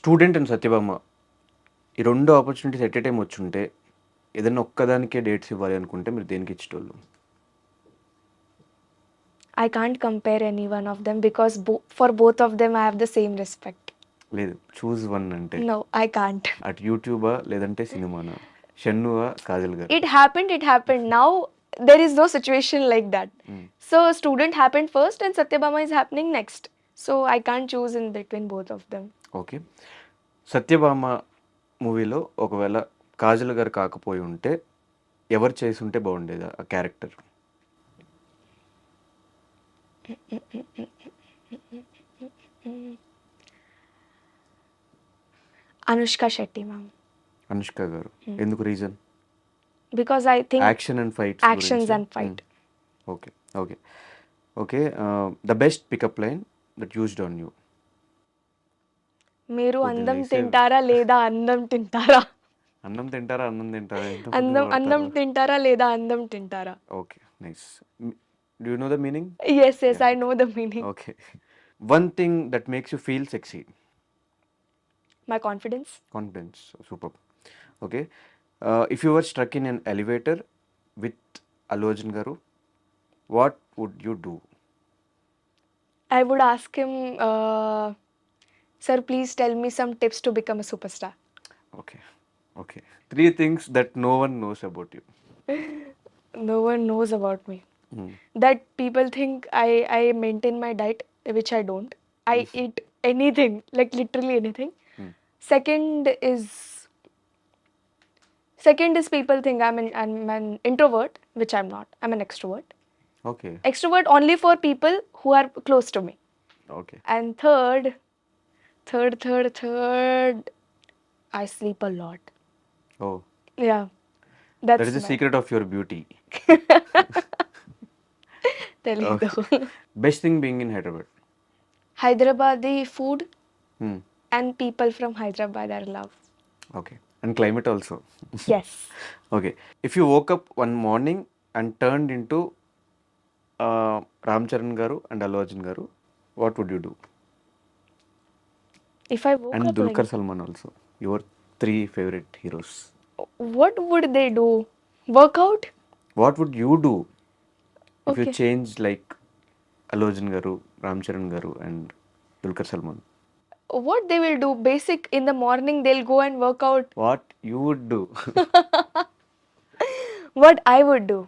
Student and Satyabhama ఈ 2 opportunities at a time వచ్చుంటే, ఏదన్నా ఒక్కదానికే డేట్స్ ఇవ్వాలి అనుకుంటే మీరు దేనికి ఇచ్చేటోళ్ళు? I can't compare any one of them because for both of them I have the same respect. లేదు. చూజ్ వన్ అంటే No, I can't. అటు యూట్యూబా? లేదంటే సినిమానా? షన్నువా? కాజల్ గారు? It happened. Now there is no situation like that. So student happened first and Satyabama is happening next. So I can't choose in between both of them. Okay. Satyabhama మూవీలో ఒకవేళ కాజల్ గారు కాకపోయి ఉంటే ఎవరు చేసుంటే బాగుండేదా ఆ character? Anushka Shetty ma'am. Anushka garu. ఎందుకు reason? Because I think action and fights actions గురించా? and fight. Okay. Okay. Okay. The best pickup line that used on you? మీరు Food అందం nice. తింటారా లేదా అందం తింటారా? అన్నం తింటారా? అన్నం తింటారా? ఎంత అన్నం తింటారా లేదా అందం తింటారా? Okay. Nice. Do you know the meaning? Yes, Yeah. I know the meaning. Okay. One thing that makes you feel sexy? My confidence. Confidence. Super. Okay. If you were struck in an elevator with Allu Arjun garu, what would you do? I would ask him, sir, please tell me some tips to become a superstar. Okay. Okay. 3 things that no one knows about you. No one knows about me. That people think I maintain my diet, which I don't. I eat anything, like literally anything. Second is people think I'm an introvert, which I'm not. I'm an extrovert. Okay. Extrovert only for people who are close to me. Okay. And third, I sleep a lot. ఓ, Yeah, that that's is the secret of your beauty. తెలీదు. Best thing being in Hyderabad? Hyderabadi food and people from Hyderabad I love. Okay. And climate also. Yes. Okay. If you woke up one morning and turned into Ram Charan garu and Allu Arjun garu, what would you do? If I woke and up Dulquer like, Salman also, your 3 favourite heroes. what would they do? Workout? What would you do if you Okay. Change like Allu Arjun garu, Ram Charan garu and Dulquer Salman? What they will do? Basic in the morning they'll go and work out. What you would do? What I would do?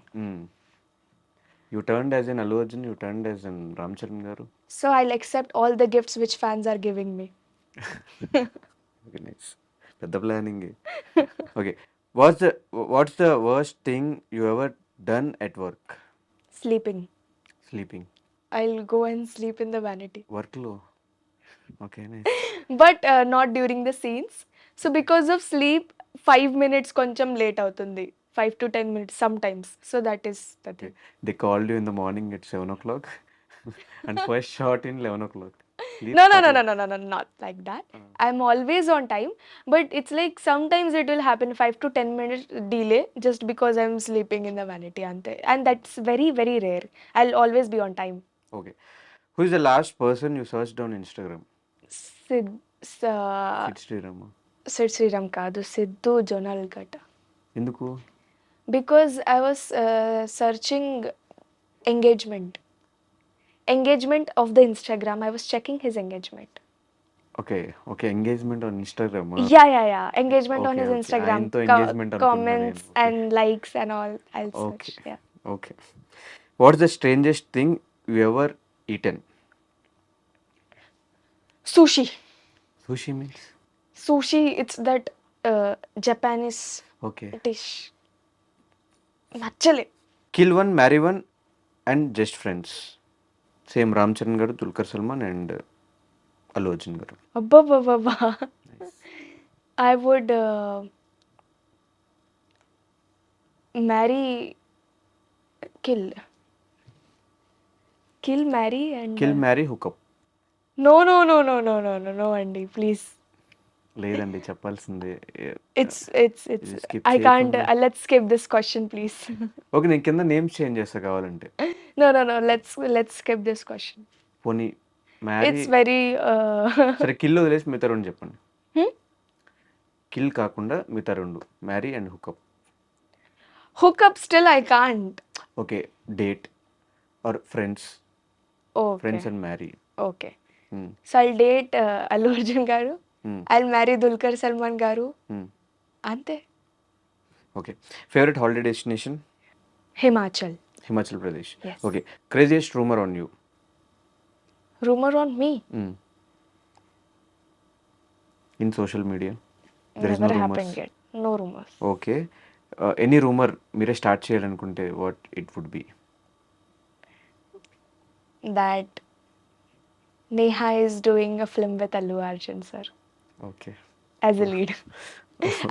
You turned as an Allu Arjun, you turned as an Ram Charan garu. So I'll accept all the gifts which fans are giving me. Okay. Nice. పెద్ద planning. Okay. What's the worst thing you ever done at work? Sleeping. Sleeping. I'll go and sleep in the vanity. వర్క్లో? Okay. Nice. But not during the scenes. So because of sleep, 5 minutes koncham late అవుతుంది. 5 to 10 minutes sometimes. So that is the thing. They called you in the morning at 7 o'clock and first shot in 11 o'clock. Please No, stop it. not like that. I'm always on time, but it's like sometimes it will happen 5 to 10 minutes delay just because I'm sleeping in the vanity ante. And that's very, very rare. I'll always be on time. Okay. Who is the last person you searched on Instagram? Sid Sriram. Sriram kaadu, Siddu Jonalgata. ఎందుకు? Because I was searching engagement of the Instagram. I was checking his engagement. Okay. Okay. Engagement on Instagram. Yeah. Engagement on Okay, his okay. Instagram. ఆయనతో engagement అనుకున్నా Comments నేను. Okay. and likes and all. I'll search. Okay. Yeah. Okay. What's the strangest thing you ever eaten? Sushi. Sushi means? Sushi, it's that Japanese Okay. dish. Nachale. Kill one, marry one and just friends. Same Ram Charan garu, Dulquer Salmaan and Allu Arjun garu. Abba. I would marry, kill, marry and Kill, marry, hook up. No, Andy, please. లేదండి చెప్పాల్సిందే. It's skip I can't. చేయకుండా. Let's skip this question, please. Okay. నేను కింద names change చేస్తా కావాలంటే. No. Let's skip this question. పోనీ marry. It's very సరే kill వదిలేసి మిగతా రెండు చెప్పండి. కిల్ కాకుండా మిగతా రెండు, marry and hookup. Hookup still I can't. Okay, date are friends, friends Okay. And marry. Okay. So I'll date Allu Arjun garu. I'll marry Dulquer Salman garu. Ante. Okay, favourite holiday destination? Himachal. Himachal Pradesh. Yes. Okay, craziest rumour on you? Rumor on me. In social media there is no Never rumours. happened yet. No rumors. Okay, any rumour మీరే start చేయాలనుకుంటే what it would be? That Neha is doing a film with Allu Arjun sir okay. as a lead.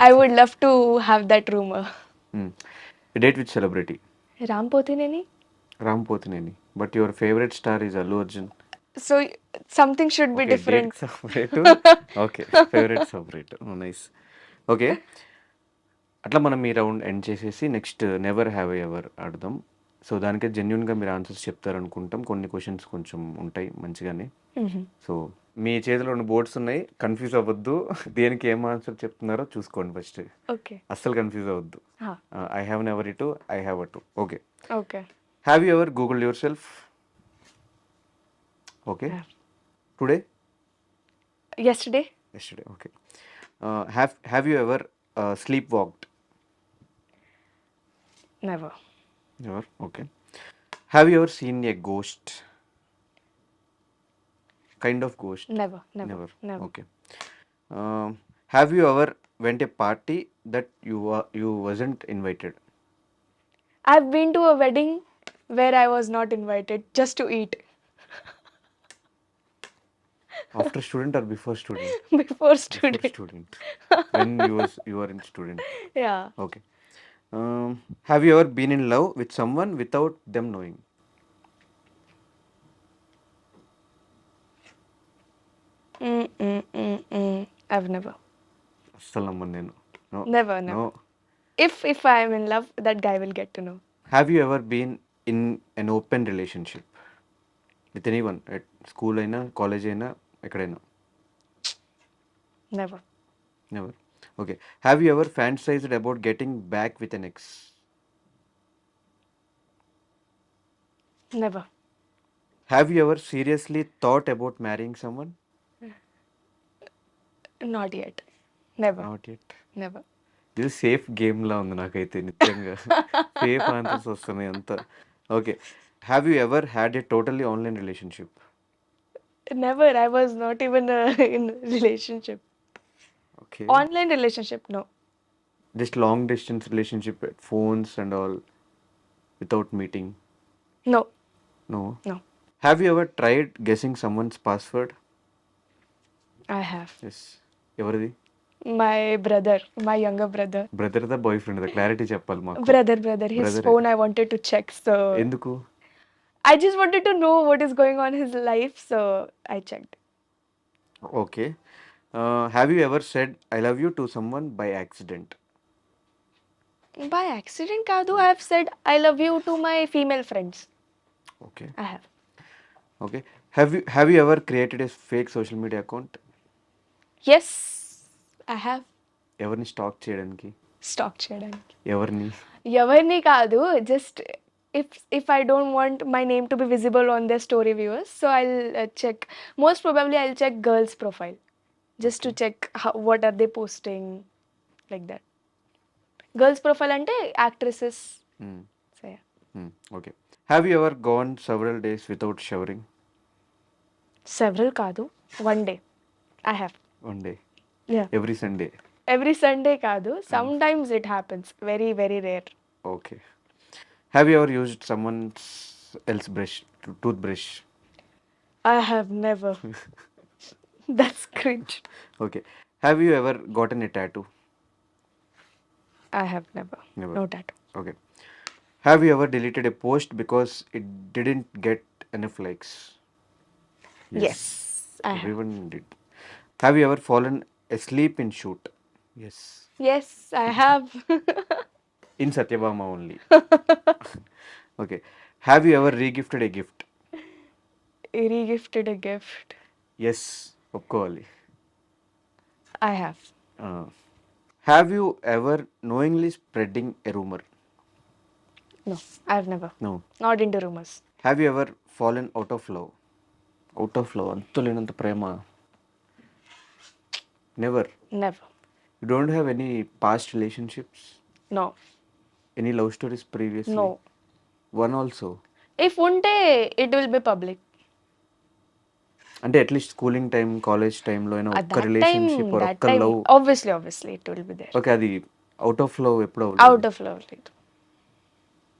I would love to have that rumor. Date with celebrity? Ram Pothineni. Ram Pothineni. But your favourite star is Allu Arjun. So something should be different. Separate. Okay, favourite separate. Nice. Okay, అట్లా మనం ఈ round end చేసేసి next never have ever ఆడదాం. So దానికి జెన్యున్గా మీరు answers చెప్తారనుకుంటాం. కొన్ని questions కొంచెం ఉంటాయి మంచిగానే. సో మీ చేతిలో ఉన్న బోర్డ్స్ ఉన్నాయి, కన్ఫ్యూజ్ అవ్వద్దు. దేనికి ఏం ఆన్సర్ చెప్తున్నారో చూసుకోండి ఫస్ట్. Okay. అస్సలు కన్ఫ్యూజ్ అవ్వద్దు. Huh. ఐ హ్యావ్ నెవర్ ఇటు, I have a to. Okay, Okay. Have you ever Google your self? Okay, Have. Today? Yesterday. Yesterday, okay. Have you ever sleepwalked? Never. Never, okay. Have you ever seen a ghost? Kind of ghost? Never. Never. Never. Okay. Have you ever went a party that you wasn't invited? I've been to a wedding where I was not invited just to eat. After student or before student? Before Before student. student. When you were in student. Yeah. Okay. Have you ever been in love with someone without them knowing? I've never. అస్సలు నమ్మను నేను. No. Never. No. If I am in love, that guy will get to know. Have you ever been in an open relationship with anyone at school అయినా college అయినా ఎక్కడైనా? Never. Never. Okay, have you ever fantasized about getting back with an ex? Never. Have you ever seriously thought about marrying someone? Not yet. Never. Not yet. Never. ఇది safe గేమ్లా ఉంది నాకైతే నిజంగా. Safe answers వస్తున్నాయి అంతా. Okay, have you ever had a totally online relationship? Never. I was not even in a relationship. Okay, Online relationship, no. Just long distance relationship, phones and all, without meeting? No. No. No. Have you ever tried guessing someone's password? I have. Yes. ఎవరిది? My brother, my younger brother. బ్రదర్దా బాయ్ ఫ్రెండ్దా? Clarity చెప్పాలి మాకు. Brother. His Brother. phone I wanted to check, so ఎందుకు? I just wanted to know what is going on in his life, so I checked. Okay, have you ever said I love you to someone by accident? By accident, Kadu, I have said I love you to my female friends. Okay. I have. Okay, have you ever created a fake social media account? Yes, I have. ఎవరిని stock చేయడానికి? Stalk చేయడానికి. ఎవరిని? ఎవరిని కాదు, just if I don't want my name to be visible on their story viewers, so I'll check. Most probably I'll check girls' profile just to check what are they posting, like that. Girls' profile ante actresses. So yeah. Okay, have you ever gone several days without showering? Several కాదు, one day. I have. One day? Yeah. Every Sunday? Every Sunday కాదు, sometimes it happens. Very, very rare. Okay, have you ever used someone else brush, tooth brush? I have never. That's cringe. Okay, have you ever gotten a tattoo? I have never. Never. No tattoo. Okay. Have you ever deleted a post because it didn't get enough likes? Yes, I have. Everyone did. Have you ever fallen asleep in shoot? Yes. Yes, I have. In Satyabama only. Okay. Have you ever regifted a gift? Re-gifted a gift. Yes. ఒప్పుకోవాలి. I have. Have you ever knowingly spreading a rumour? No, I've never. No. Not into rumors. Have you ever fallen out of love? Out of love, అంతులేనంత ప్రేమ. Never. Never. You don't have any past relationships? No. Any love stories previously? No. One also? If unte, it will be public. అంటే at least schooling time, college టైంలో అయినా At ఒక్క that relationship time, ఒక్క love? obviously, it will be there. Okay, అది out of love ఎప్పుడు Out of love, right?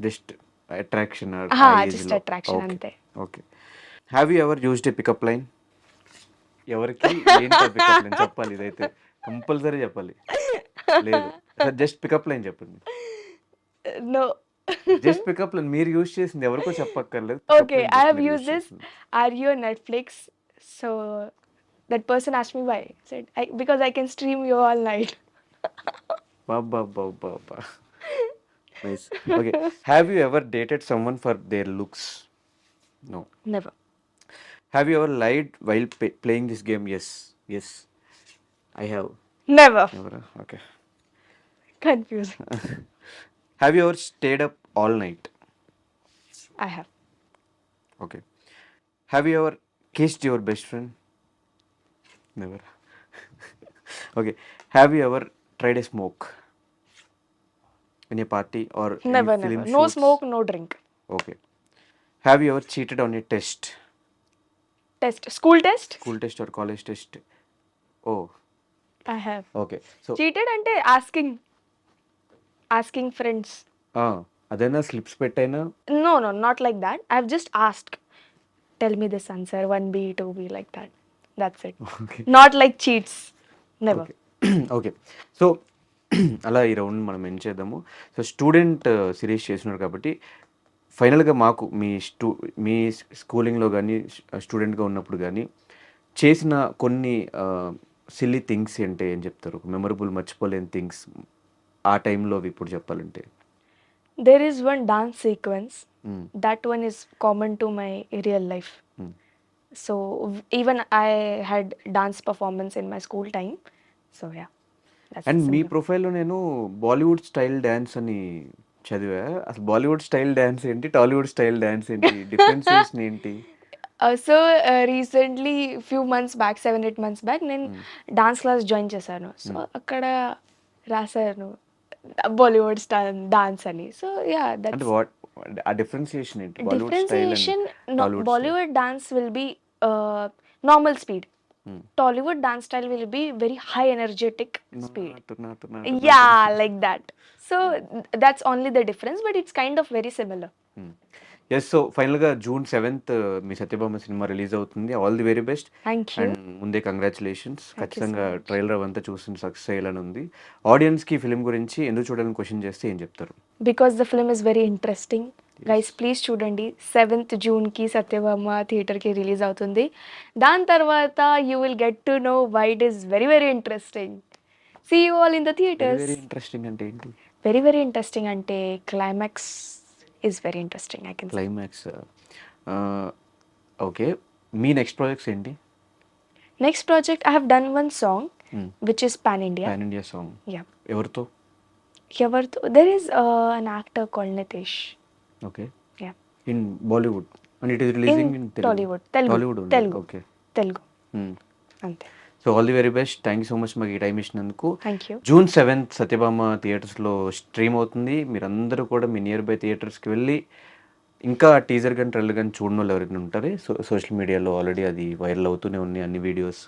Just attraction? Just attraction ante. Okay. Have you ever used a pickup line? ఎవరికి ఏంటి pickup line చెప్పాలి, ఇదైతే compulsory చెప్పాలి. లేదు, just pickup line చెప్పండి. No. Just pickup line మీరు యూజ్ చేసింది ఎవరికో చెప్పక్కర్లేదు. Okay, I have used this. Are you on Netflix? So that person asked me why. I said, because I can stream you all night. బాబా. Nice. Okay. Have you ever dated someone for their looks? No. Never. Have you ever lied while playing this game? Yes I have. Never. ఎవరా? Okay. Confusing. Have you ever stayed up all night? I have. Okay. Have you ever kissed your best friend? Never. Okay. Have you ever tried a smoke in a party or Never. No smoke, no drink. Okay. Have you ever cheated on a test? Test. School test? School test or college test? Oh, I have. Okay. So Cheated ante asking friends. అదైనా స్లిప్స్ పెట్టైనా? No, not like that. I've just asked. Tell me this answer, 1B, 2B, like that. That's it. Okay. Not like cheats. Never. Okay. So అలా ఈ round మనం ఏం చేద్దాము. So student series చేస్తున్నారు కాబట్టి ఫైనల్గా మాకు మీ స్కూలింగ్లో కానీ స్టూడెంట్గా ఉన్నప్పుడు కానీ చేసిన కొన్ని సిల్లీ థింగ్స్ అంటే ఏం చెప్తారు? మెమరబుల్, మర్చిపోలేని థింగ్స్ ఆ టైంలో ఇప్పుడు చెప్పాలంటే? There is one dance sequence. That one is common to my real life. So even I had dance performance in my school time. So yeah. That's and me similar. ప్రొఫైల్లో నేను Bollywood style dance అని చదివా. అసలు Bollywood style dance ఏంటి, Tollywood style dance ఏంటి, differentiation ఏంటి? So recently, few months back, 7-8 months back, నేను dance class join చేశాను. సో అక్కడ రాశాను బాలీవుడ్ స్టైల్ డాన్స్ అని. సో యా, అంటే దట్స్ వాట్ ఆ డిఫరెన్సియేషన్ ఏంటి? Bollywood style and differentiation. Tollywood style? Bollywood dance will be normal speed. Tollywood dance style will be very high energetic speed. Yeah, like that. So that's only the difference, but it's kind of very similar. Yes. So ఫైనల్గా June 7th మీ Satyabhama cinema release అవుతుంది. All the very best. Thank you. And ముందే congratulations. Thank you so ఖచ్చితంగా much. Trailer అవంతా చూసి success అయ్యాలని ఉంది. ఆడియన్స్కి film గురించి ఎందుకు చూడాలని క్వశ్చన్ చేస్తే ఏం చెప్తారు? Because the film is very interesting. Guys, please చూడండి. 7th June కి సత్యభామ థియేటర్కి రిలీజ్ అవుతుంది. దాని తర్వాత you will get to know why it is very, very interesting. See you all in the theaters. Very interesting అంటే ఏంటి? Very, very interesting అంటే climax is very interesting, I can say. Climax. Okay. Me next projects ఏంటి? Next project, I have done one song which is pan India. Pan India song Yeah. ఎవరితో? Yavartho, there is an actor called Nitish. Okay. Yeah. In Bollywood and it is releasing in Tollywood. Telugu. Tollywood Telugu. Okay. Telugu. అంతే. So all the very best. Thank you so much మాకు ఈ time ఇచ్చినందుకు. Thank you. June 7th Satyabhama థియేటర్స్లో stream అవుతుంది. మీరందరూ కూడా మీ near by థియేటర్స్కి వెళ్ళి ఇంకా టీజర్ కానీ ట్రైలర్ కానీ చూడని వాళ్ళు ఎవరైనా ఉంటారే సోషల్ మీడియాలో ఆల్రెడీ అది వైరల్ అవుతూనే ఉన్నాయి. అన్ని వీడియోస్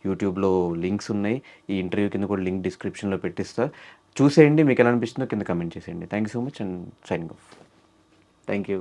యూట్యూబ్లో లింక్స్ ఉన్నాయి. ఈ ఇంటర్వ్యూ కింద కూడా లింక్ డిస్క్రిప్షన్లో పెట్టిస్తా. చూసేయండి. మీకు ఎలా అనిపిస్తుందో కింద కమెంట్ చేసేయండి. Thank you so much and signing off. Thank you.